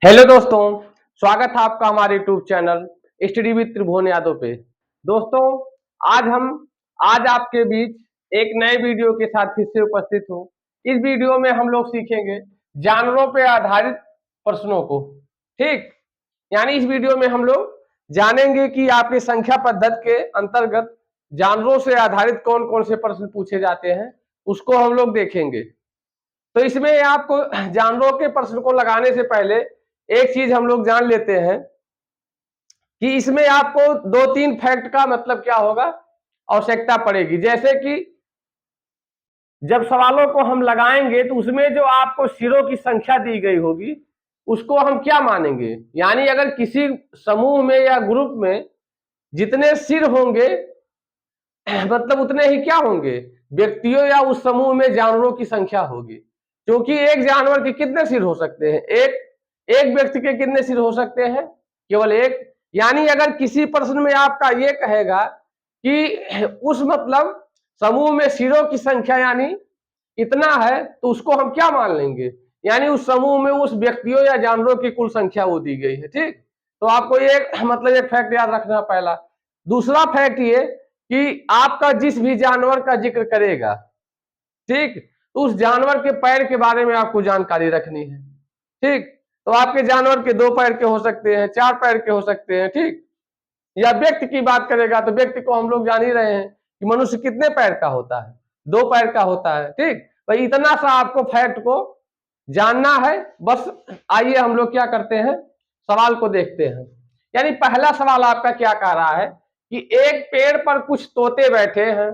Hello दोस्तों, स्वागत है आपका हमारे यूट्यूब चैनल स्टडी विद त्रिभुवन यादव पे। दोस्तों, आज आपके बीच एक नए वीडियो के साथ फिर से उपस्थित हूँ। इस वीडियो में हम लोग सीखेंगे जानवरों पे आधारित प्रश्नों को। ठीक, यानी इस वीडियो में हम लोग जानेंगे कि आपके संख्या पद्धति के अंतर्गत जानवरों से आधारित कौन कौन से प्रश्न पूछे जाते हैं, उसको हम लोग देखेंगे। तो इसमें आपको जानवरों के प्रश्न को लगाने से पहले एक चीज हम लोग जान लेते हैं कि इसमें आपको दो तीन फैक्ट का मतलब क्या होगा, आवश्यकता पड़ेगी। जैसे कि जब सवालों को हम लगाएंगे तो उसमें जो आपको सिरों की संख्या दी गई होगी उसको हम क्या मानेंगे, यानी अगर किसी समूह में या ग्रुप में जितने सिर होंगे मतलब उतने ही क्या होंगे व्यक्तियों या उस समूह में जानवरों की संख्या होगी। क्योंकि एक जानवर के कितने सिर हो सकते हैं, एक व्यक्ति के कितने सिर हो सकते हैं, केवल एक। यानी अगर किसी प्रश्न में आपका ये कहेगा कि उस मतलब समूह में सिरों की संख्या यानी इतना है, तो उसको हम क्या मान लेंगे, यानी उस समूह में उस व्यक्तियों या जानवरों की कुल संख्या वो दी गई है। ठीक, तो आपको ये मतलब एक फैक्ट याद रखना पहला। दूसरा फैक्ट ये कि आपका जिस भी जानवर का जिक्र करेगा, ठीक, तो उस जानवर के पैर के बारे में आपको जानकारी रखनी है। ठीक, तो आपके जानवर के दो पैर के हो सकते हैं, चार पैर के हो सकते हैं। ठीक, या व्यक्ति की बात करेगा तो व्यक्ति को हम लोग जान ही रहे हैं कि मनुष्य कितने पैर का होता है, दो पैर का होता है। ठीक, तो इतना सा आपको फैक्ट को जानना है बस। आइए हम लोग क्या करते हैं, सवाल को देखते हैं। यानी पहला सवाल आपका क्या कह रहा है कि एक पेड़ पर कुछ तोते बैठे हैं,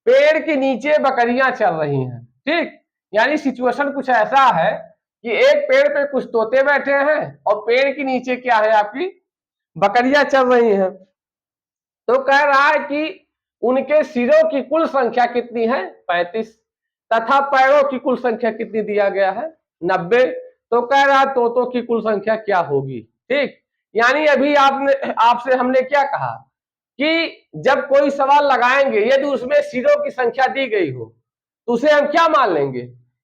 पेड़ के नीचे बकरियां चल रही हैं। ठीक, यानी सिचुएशन कुछ ऐसा है कि एक पेड़ पे कुछ तोते बैठे हैं और पेड़ के नीचे क्या है, आपकी बकरियां चल रही हैं। तो कह रहा है कि उनके सिरों की कुल संख्या कितनी है, 35, तथा पैरों की कुल संख्या कितनी दिया गया है, 90। तो कह रहा है तोतों की कुल संख्या क्या होगी। ठीक, यानी अभी आपसे हमने क्या कहा कि जब कोई सवाल लगाएंगे यदि उसमें सिरों की संख्या दी गई हो तो उसे हम क्या मान लेंगे,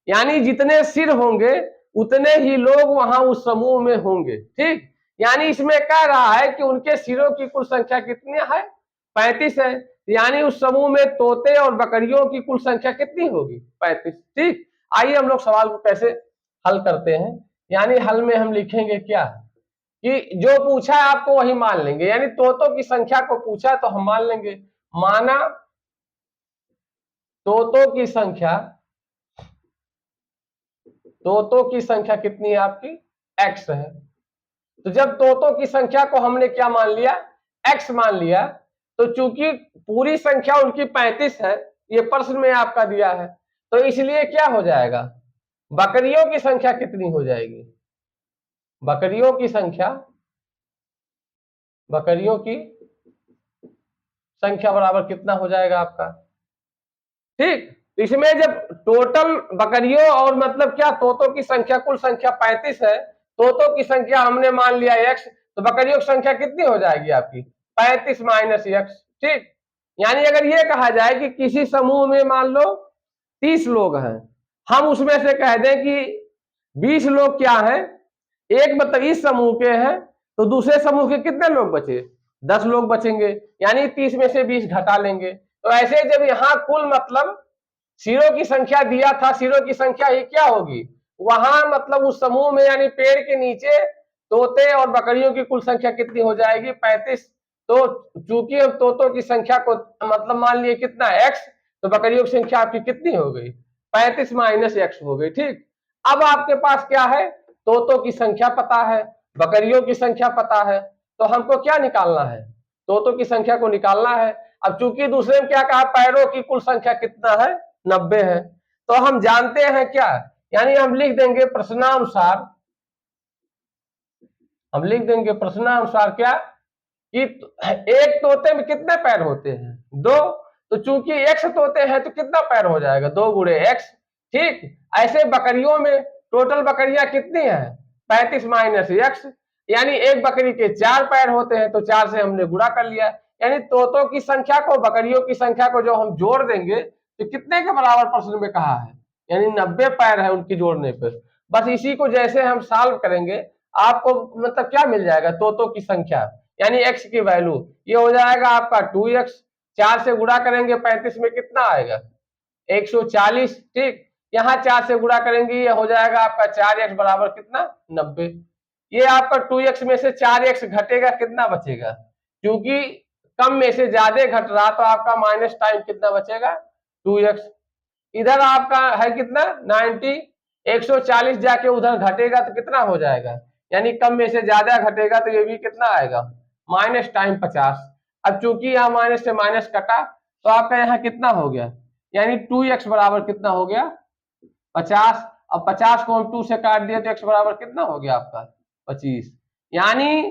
यानी जितने सिर होंगे उतने ही लोग वहां उस समूह में होंगे। ठीक, यानी इसमें कह रहा है कि उनके सिरों की कुल संख्या कितनी है, 35 है। यानी उस समूह में तोते और बकरियों की कुल संख्या कितनी होगी, 35। ठीक, आइए हम लोग सवाल को कैसे हल करते हैं। यानी हल में हम लिखेंगे क्या कि जो पूछा है आपको वही मान लेंगे, यानी तोतों की संख्या को पूछा तो हम मान लेंगे। माना तोतों की संख्या, तोतों की संख्या कितनी है आपकी, x है। तो जब तोतों की संख्या को हमने क्या मान लिया, x मान लिया, तो चूंकि पूरी संख्या उनकी 35 है, ये प्रश्न में आपका दिया है, तो इसलिए क्या हो जाएगा, बकरियों की संख्या कितनी हो जाएगी, बकरियों की संख्या, बकरियों की संख्या बराबर कितना हो जाएगा आपका। ठीक, तो इसमें जब टोटल बकरियों और मतलब क्या तोतों की संख्या, कुल संख्या 35 है, तोतों की संख्या हमने मान लिया x, तो बकरियों की संख्या कितनी हो जाएगी आपकी, 35 माइनस x। ठीक, यानी अगर ये कहा जाए कि किसी समूह में मान लो 30 लोग हैं, हम उसमें से कह दें कि 20 लोग क्या हैं, एक मतलब इस समूह के हैं, तो दूसरे समूह के कितने लोग बचे, 10 लोग बचेंगे, यानी 30 में से 20 घटा लेंगे। तो ऐसे जब यहाँ कुल मतलब सिरों की संख्या दिया था, सिरों की संख्या ही क्या होगी वहां मतलब उस समूह में, यानी पेड़ के नीचे तोते और बकरियों की कुल संख्या कितनी हो जाएगी, 35। तो चूंकि हम तोतों की संख्या को मतलब मान लिए कितना x, तो बकरियों की संख्या आपकी कितनी हो गई, 35 माइनस x हो गई। ठीक, अब आपके पास क्या है, तोतों की संख्या पता है, बकरियों की संख्या पता है, तो हमको क्या निकालना है, तोतों की संख्या को निकालना है। अब चूंकि दूसरे में क्या कहा, पैरों की कुल संख्या कितना है, 90 है, तो हम जानते हैं क्या, यानी हम लिख देंगे प्रश्नानुसार, हम लिख देंगे प्रश्नानुसार क्या कि एक तोते में कितने पैर होते हैं, दो, तो चूंकि x तोते हैं तो कितना पैर हो जाएगा, 2 गुणे x। ठीक, ऐसे बकरियों में टोटल बकरियां कितनी है, 35 माइनस x, यानी एक बकरी के 4 पैर होते हैं, तो 4 से हमने गुणा कर लिया, यानी तोतों की संख्या को बकरियों की संख्या को जो हम जोड़ देंगे तो कितने के बराबर प्रश्न में कहा है, यानी 90 पैर है उनकी जोड़ने पर। बस इसी को जैसे हम सॉल्व करेंगे आपको मतलब क्या मिल जाएगा, तोतों की संख्या यानी x की वैल्यू, ये हो जाएगा आपका 2x। 4 से गुणा करेंगे 35 में कितना आएगा 140। ठीक, यहाँ 4 से गुणा करेंगे ये हो जाएगा आपका 4x बराबर कितना 90। ये आपका 2x में से 4x घटेगा, कितना बचेगा, क्योंकि कम में से ज्यादा घट रहा तो आपका माइनस टाइम कितना बचेगा 2x। इधर आपका है कितना 90, 140 जाके उधर घटेगा तो कितना हो जाएगा, यानी कम में से ज्यादा घटेगा तो ये भी कितना आएगा माइनस टाइम 50। अब चूंकि यहाँ माइनस से माइनस कटा तो आपका यहाँ कितना हो गया, यानी 2x बराबर कितना हो गया 50। अब 50 को हम 2 से काट दिए तो x बराबर कितना हो गया आपका 25। यानी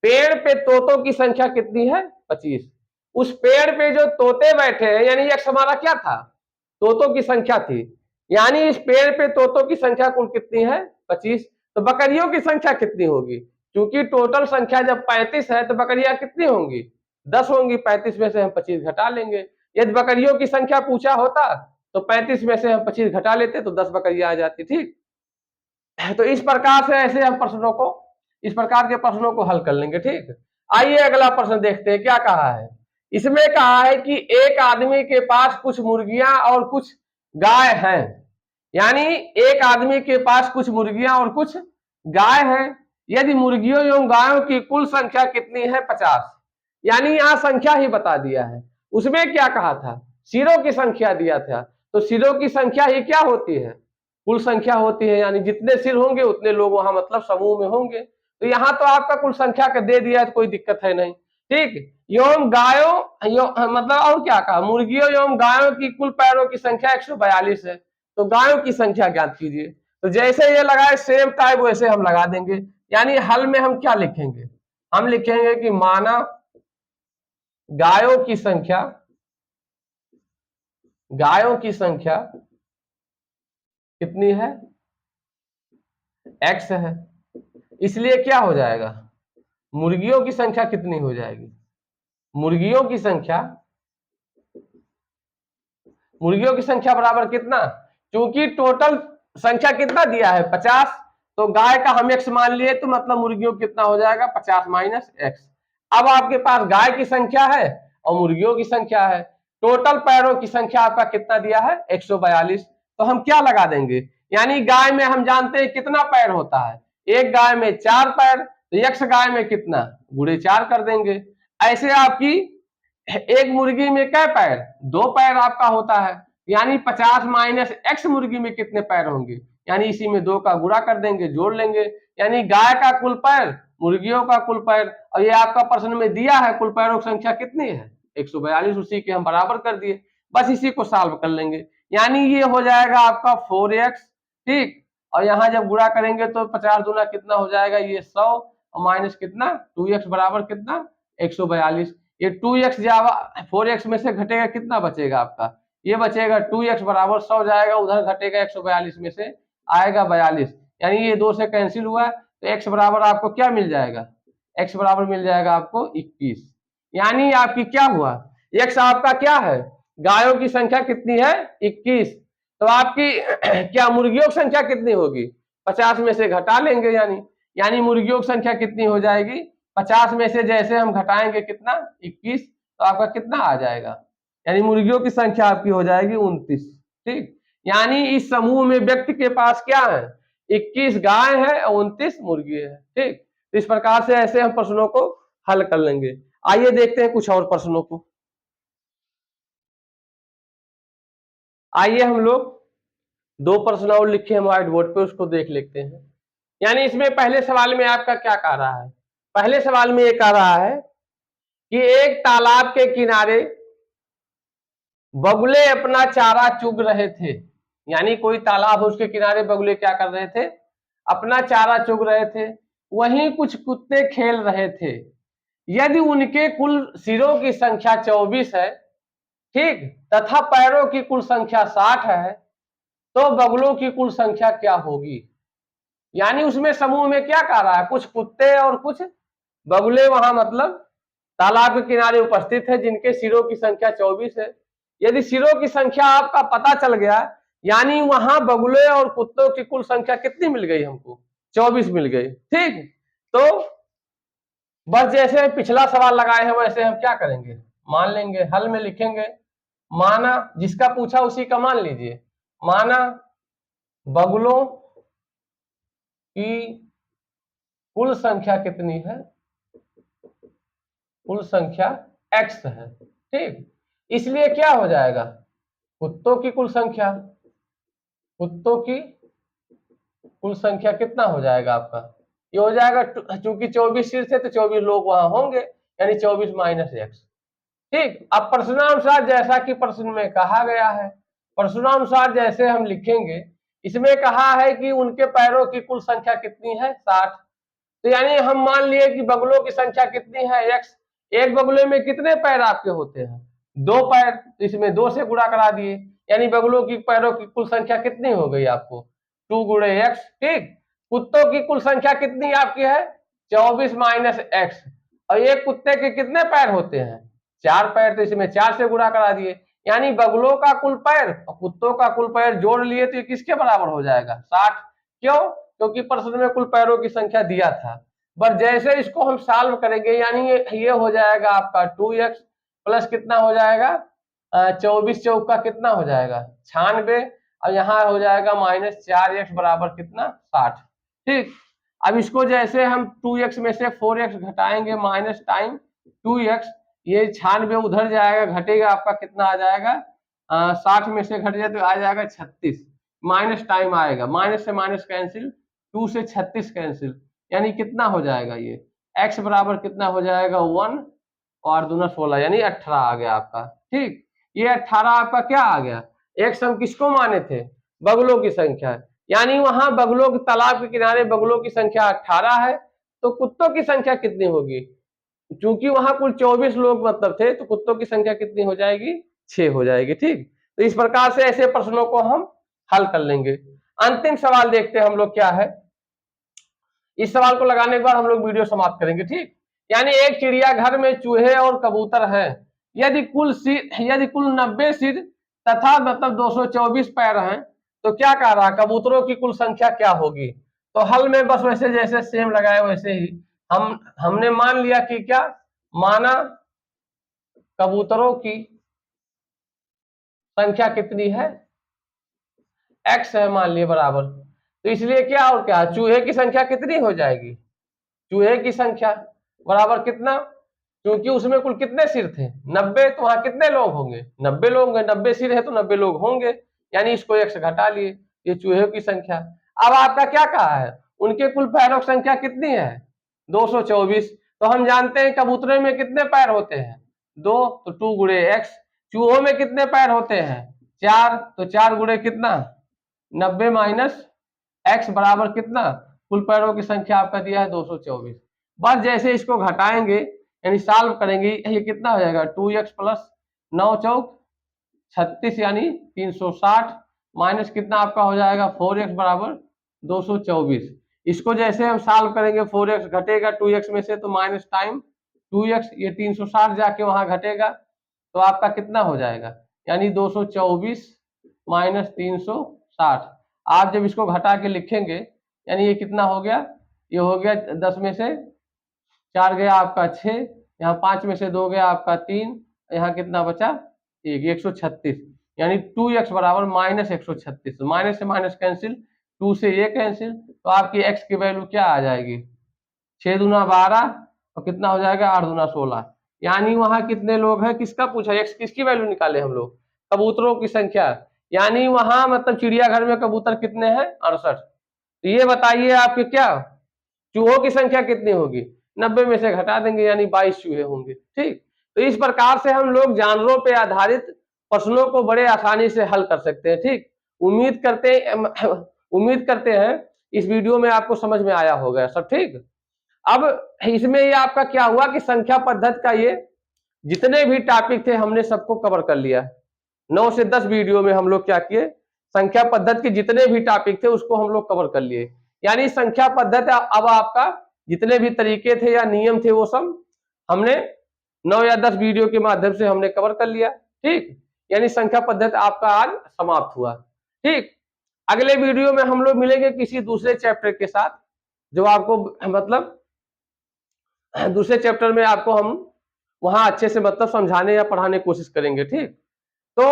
पेड़ पे तोतों की संख्या कितनी है 25। उस पेड़ पे जो तोते बैठे हैं यानी x हमारा क्या था तोतों की संख्या थी, यानी इस पेड़ पे तोतों की संख्या कुल कितनी है 25। तो बकरियों की संख्या कितनी होगी, क्योंकि टोटल संख्या जब 35 है तो बकरियां कितनी होंगी 10 होंगी, 35 में से हम 25 घटा लेंगे। यदि बकरियों की संख्या पूछा होता तो 35 में से हम 25 घटा लेते तो 10 बकरियां आ जाती। ठीक, तो इस प्रकार से ऐसे हम प्रश्नों को, इस प्रकार के प्रश्नों को हल कर लेंगे। ठीक, आइए अगला प्रश्न देखते हैं क्या कहा है। इसमें कहा है कि एक आदमी के पास कुछ मुर्गियां और कुछ गाय हैं, यानी एक आदमी के पास कुछ मुर्गियां और कुछ गाय हैं। यदि मुर्गियों एवं गायों की कुल संख्या कितनी है 50, यानी यहां संख्या ही बता दिया है। उसमें क्या कहा था सिरों की संख्या दिया था, तो सिरों की संख्या ही क्या होती है कुल संख्या होती है, यानी जितने सिर होंगे उतने लोग वहां मतलब समूह में होंगे। तो यहाँ तो आपका कुल संख्या का दे दिया है तो कोई दिक्कत है नहीं। ठीक, एवं गायों मतलब और क्या कहा मुर्गियों एवं गायों की कुल पैरों की संख्या 142 है, तो गायों की संख्या ज्ञात कीजिए। तो जैसे ये लगाए सेम टाइप वैसे हम लगा देंगे, यानी हल में हम क्या लिखेंगे, हम लिखेंगे कि माना गायों की संख्या, गायों की संख्या कितनी है x है, इसलिए क्या हो जाएगा मुर्गियों की संख्या कितनी हो जाएगी, मुर्गियों की संख्या, मुर्गियों की संख्या बराबर कितना, क्योंकि टोटल संख्या कितना दिया है 50, तो गाय का हम x मान लिए तो मतलब मुर्गियों कितना हो जाएगा 50 माइनस x। अब आपके पास गाय की संख्या है और मुर्गियों की संख्या है, टोटल पैरों की संख्या आपका कितना दिया है 142, तो हम क्या लगा देंगे, यानी गाय में हम जानते हैं कितना पैर होता है, एक गाय में 4 पैर, तो x गाय में कितना गुणे 4 कर देंगे। ऐसे आपकी एक मुर्गी में क्या पैर 2 पैर आपका होता है, यानी 50 माइनस x मुर्गी में कितने पैर होंगे, यानी इसी में 2 का गुणा कर देंगे जोड़ लेंगे, यानी गाय का कुल पैर मुर्गियों का कुल पैर, और ये आपका प्रश्न में दिया है कुल पैरों की संख्या कितनी है 142, उसी के हम बराबर कर दिए, बस इसी को सॉल्व कर लेंगे, यानी ये हो जाएगा आपका 4x। ठीक, और यहाँ जब गुणा करेंगे तो 50 दूना कितना हो जाएगा ये 100 और माइनस कितना 2x बराबर कितना 142। ये 2x जावा 4x में से घटेगा कितना बचेगा आपका, ये बचेगा 2x बराबर 100 जाएगा उधर घटेगा 142 में से आएगा 42, यानी ये 2 से कैंसिल हुआ तो x बराबर आपको क्या मिल जाएगा, x बराबर मिल जाएगा आपको 21। यानी आपकी क्या हुआ x आपका क्या है गायों की संख्या कितनी है 21, तो आपकी क्या मुर्गियों की संख्या कितनी होगी 50 में से घटा लेंगे, यानी यानी मुर्गियों की संख्या कितनी हो जाएगी 50 में से जैसे हम घटाएंगे कितना 21, तो आपका कितना आ जाएगा, यानी मुर्गियों की संख्या आपकी हो जाएगी 29। ठीक, यानी इस समूह में व्यक्ति के पास क्या है 21 गाय है और 29 मुर्गी है। ठीक, तो इस प्रकार से ऐसे हम प्रश्नों को हल कर लेंगे। आइए देखते हैं कुछ और प्रश्नों को। आइए हम लोग 2 प्रश्न और लिखे हैं व्हाइट बोर्ड पे, उसको देख लेते हैं। यानी इसमें पहले सवाल में आपका क्या कह रहा है, पहले सवाल में ये कह रहा है कि एक तालाब के किनारे बगुले अपना चारा चुग रहे थे, यानी कोई तालाब है उसके किनारे बगुले क्या कर रहे थे अपना चारा चुग रहे थे, वहीं कुछ कुत्ते खेल रहे थे। यदि उनके कुल सिरों की संख्या 24 है, ठीक, तथा पैरों की कुल संख्या 60 है, तो बगुलों की कुल संख्या क्या होगी। यानी उसमें समूह में क्या कह रहा है कुछ कुत्ते और कुछ बगुले वहां मतलब तालाब के किनारे उपस्थित है जिनके सिरों की संख्या 24 है। यदि सिरों की संख्या आपका पता चल गया, यानी वहां बगुले और कुत्तों की कुल संख्या कितनी मिल गई हमको 24 मिल गए। ठीक, तो बस जैसे पिछला सवाल लगाए हैं वैसे हम क्या करेंगे, मान लेंगे, हल में लिखेंगे। माना, जिसका पूछा उसी का मान लीजिए। माना बगुलों की कुल संख्या कितनी है, कुल संख्या x है। ठीक, इसलिए क्या हो जाएगा, कुत्तों की कुल संख्या, कुत्तों की कुल संख्या कितना हो जाएगा आपका, ये हो जाएगा, चूंकि 24 सिर थे तो 24 लोग वहां होंगे, यानी 24 माइनस एक्स। ठीक, अब प्रश्नानुसार जैसा कि प्रश्न में कहा गया है, प्रश्नानुसार जैसे हम लिखेंगे, इसमें कहा है कि उनके पैरों की कुल संख्या कितनी है, 60। तो यानी हम मान लिए कि बगुलों की संख्या कितनी है, एक्स। एक बगुले में कितने पैर आपके होते हैं, 2 पैर, तो इसमें 2 से गुणा करा दिए, यानी बगुलों की पैरों की कुल संख्या कितनी हो गई आपको, 2 गुणे एक्स। ठीक, कुत्तों की कुल संख्या कितनी आपकी है, 24 माइनस एक्स। और एक कुत्ते के कितने पैर होते हैं, 4 पैर, तो इसमें 4 से गुणा करा दिए, यानी बगुलों का कुल पैर और कुत्तों का कुल पैर जोड़ लिए तो ये किसके बराबर हो जाएगा, 60। क्यों, क्योंकि प्रश्न में कुल पैरों की संख्या दिया था। पर जैसे इसको हम सॉल्व करेंगे, यानी ये हो जाएगा आपका 2x प्लस कितना हो जाएगा, 24 चौका कितना हो जाएगा, 96, और यहाँ हो जाएगा माइनस 4x बराबर कितना, 60। ठीक, अब इसको जैसे हम 2x में से 4x घटाएंगे, माइनस टाइम 2x, ये 96 उधर जाएगा, घटेगा, आपका कितना आ जाएगा, 60 में से घट जाए तो आ जाएगा 36, माइनस टाइम आएगा, माइनस से माइनस कैंसिल, 2 से 36 कैंसिल, यानी कितना हो जाएगा, ये x बराबर कितना हो जाएगा 1 और दूना 16, यानी 18 आ गया आपका। ठीक, ये 18 आपका क्या आ गया, x हम किसको माने थे, बगुलों की संख्या, यानी वहां बगुलों के तालाब के किनारे बगुलों की संख्या 18 है, तो कुत्तों की संख्या कितनी होगी, क्योंकि वहां कुल 24 लोग मतलब थे, तो कुत्तों की संख्या कितनी हो जाएगी, 6 हो जाएगी। ठीक, तो इस प्रकार से ऐसे प्रश्नों को हम हल कर लेंगे। अंतिम सवाल देखते हैं हम लोग क्या है, इस सवाल को लगाने के बाद हम लोग वीडियो समाप्त करेंगे। ठीक, यानी एक चिड़ियाघर में चूहे और कबूतर हैं, यदि कुल 90 सिर तथा मतलब 224 पैर हैं, तो क्या कह रहा, कबूतरों की कुल संख्या क्या होगी। तो हल में बस वैसे जैसे सेम लगाए वैसे ही हमने मान लिया कि क्या, माना कबूतरों की संख्या कितनी है, x है मान लिए बराबर, तो इसलिए क्या और क्या, चूहे की संख्या कितनी हो जाएगी, चूहे की संख्या बराबर कितना, क्योंकि उसमें कुल कितने सिर थे, 90, तो वहां कितने लोग होंगे, 90 लोग होंगे, 90 सिर है तो 90 लोग होंगे, यानी इसको x घटा लिए, ये चूहे की संख्या। अब आपका क्या कहा है, उनके कुल पैरों की संख्या कितनी है, 224, तो हम जानते हैं कबूतरों में कितने पैर होते हैं, 2, तो 2 गुणे एक्स। चूहों में कितने पैर होते हैं, 4, तो 4 गुणे कितना, 90 माइनस एक्स बराबर कितना, कुल पैरों की संख्या आपका दिया है 224। बस जैसे इसको घटाएंगे यानी सॉल्व करेंगे, ये कितना हो जाएगा, 2x प्लस 9 चौक 36, यानी 360, माइनस कितना आपका हो जाएगा 4x बराबर 224। इसको जैसे हम सॉल्व करेंगे, 4x घटेगा 2x में से, तो माइनस टाइम 2x, ये 360 जाके वहां घटेगा, तो आपका कितना हो जाएगा, यानी 224 माइनस 360। आप जब इसको घटा के लिखेंगे, यानी ये कितना हो गया, ये हो गया 10 में से 4 गया आपका 6, यहाँ 5 में से 2 गया आपका 3, यहाँ कितना बचा 1, 136, यानी 2x बराबर माइनस 136, माइनस से माइनस कैंसिल, 2 से ये कैंसिल, तो आपकी x की वैल्यू क्या आ जाएगी, 6 दूना 12 और कितना हो जाएगा 8 दूना 16, यानी वहां कितने लोग हैं, किसका पूछा, x किसकी वैल्यू निकाले हम लोग, कबूतरों की संख्या, यानी वहां मतलब चिड़ियाघर में कबूतर कितने हैं, 68। तो ये बताइए आपके क्या, चूहों की संख्या कितनी होगी, 90 में से घटा देंगे, यानी 22 चूहे होंगे। ठीक, तो इस प्रकार से हम लोग जानवरों पर आधारित प्रश्नों को बड़े आसानी से हल कर सकते हैं। ठीक, उम्मीद करते हैं इस वीडियो में आपको समझ में आया होगा सब। ठीक, अब इसमें ये आपका क्या हुआ कि संख्या पद्धति का ये जितने भी टॉपिक थे हमने सबको कवर कर लिया, 9 से 10 वीडियो में हम लोग क्या किए, संख्या पद्धति के जितने भी टॉपिक थे उसको हम लोग कवर कर लिए, यानी संख्या पद्धति अब आपका जितने भी तरीके थे या नियम थे वो सब हमने 9 या 10 वीडियो के माध्यम से हमने कवर कर लिया। ठीक, यानी संख्या पद्धति आपका आज समाप्त हुआ। ठीक, अगले वीडियो में हम लोग मिलेंगे किसी दूसरे चैप्टर के साथ। जो आपको मतलब दूसरे चैप्टर में आपको हम वहां अच्छे से मतलब समझाने या पढ़ाने की कोशिश करेंगे, ठीक। तो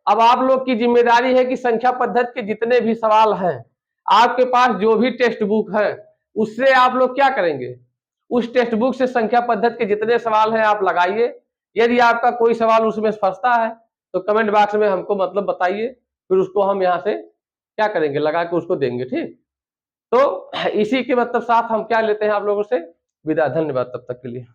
अब आप लोग की जिम्मेदारी है कि संख्या पद्धति के जितने भी सवाल हैं, आपके पास जो भी टेक्स्ट बुक है उससे आप लोग क्या करेंगे, उस टेक्स्ट बुक से संख्या पद्धति के जितने सवाल हैं आप लगाइए। यदि आपका कोई सवाल उसमें फंसता है तो कमेंट बॉक्स में हमको मतलब बताइए, फिर उसको हम यहाँ से क्या करेंगे, लगा के उसको देंगे, ठीक। तो इसी के मतलब साथ हम क्या लेते हैं आप लोगों से विदा। धन्यवाद तब तक के लिए।